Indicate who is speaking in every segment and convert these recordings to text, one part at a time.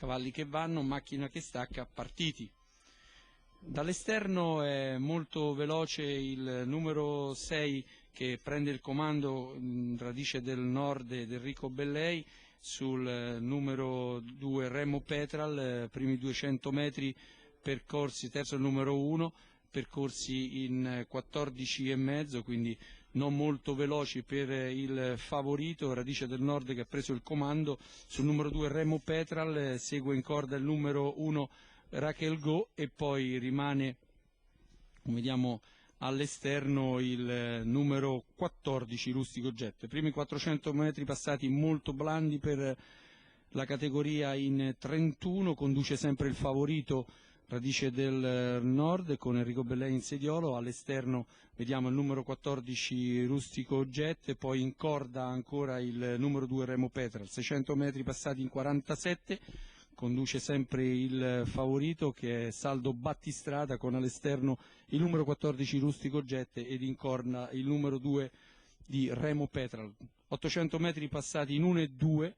Speaker 1: cavalli che vanno, macchina che stacca, partiti. Dall'esterno è molto veloce il numero 6 che prende il comando in Radice del Nord ed Enrico Bellei sul numero 2 Remo Petral, primi 200 metri percorsi, terzo il numero 1, percorsi in 14,5, quindi non molto veloci per il favorito Radice del Nord che ha preso il comando. Sul numero 2 Remo Petral segue in corda il numero 1 Raquel Go e poi rimane, come vediamo all'esterno, il numero 14 Rustico Jet. Primi 400 metri passati molto blandi per la categoria in 31, conduce sempre il favorito Radice del Nord con Enrico Bellei in sediolo, all'esterno vediamo il numero 14 Rustico Jet e poi in corda ancora il numero 2 Remo Petral. 600 metri passati in 47, conduce sempre il favorito che è Saldo Battistrada con all'esterno il numero 14 Rustico Jet ed in corda il numero 2 di Remo Petral. 800 metri passati in 1 e 2,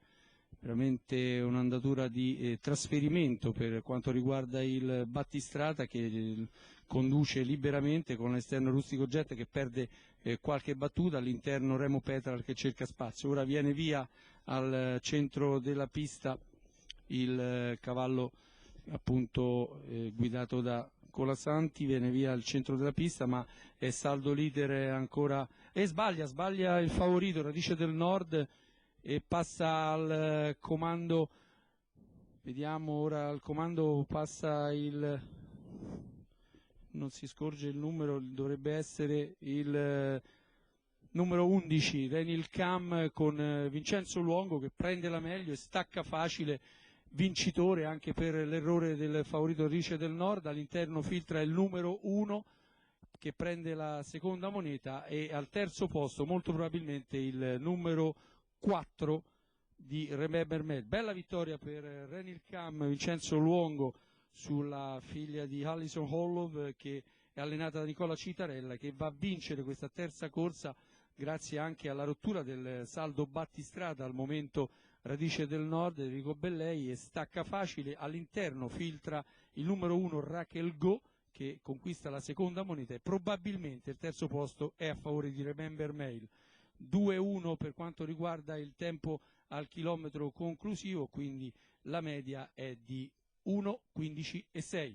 Speaker 1: veramente un'andatura di trasferimento per quanto riguarda il Battistrada che conduce liberamente con l'esterno Rustico Jet che perde qualche battuta, all'interno Remo Petral che cerca spazio. Ora viene via al centro della pista il cavallo appunto guidato da Colasanti, viene via al centro della pista ma è saldo leader ancora e sbaglia il favorito Radice del Nord e passa al comando, vediamo ora al comando passa non si scorge il numero, dovrebbe essere il numero 11 Renil Cam con Vincenzo Luongo che prende la meglio e stacca facile, vincitore anche per l'errore del favorito Radice del Nord. All'interno filtra il numero 1 che prende la seconda moneta e al terzo posto molto probabilmente il numero 4 di Remember Me. Bella vittoria per Renil Cam, Vincenzo Luongo sulla figlia di Alison Hollov che è allenata da Nicola Citarella, che va a vincere questa terza corsa grazie anche alla rottura del saldo Battistrada. Al momento Radice del Nord, Enrico Bellei, e stacca facile. All'interno filtra il numero 1 Raquel Go che conquista la seconda moneta e probabilmente il terzo posto è a favore di Remember Mail. 2-1 per quanto riguarda il tempo al chilometro conclusivo, quindi la media è di 1:15,6.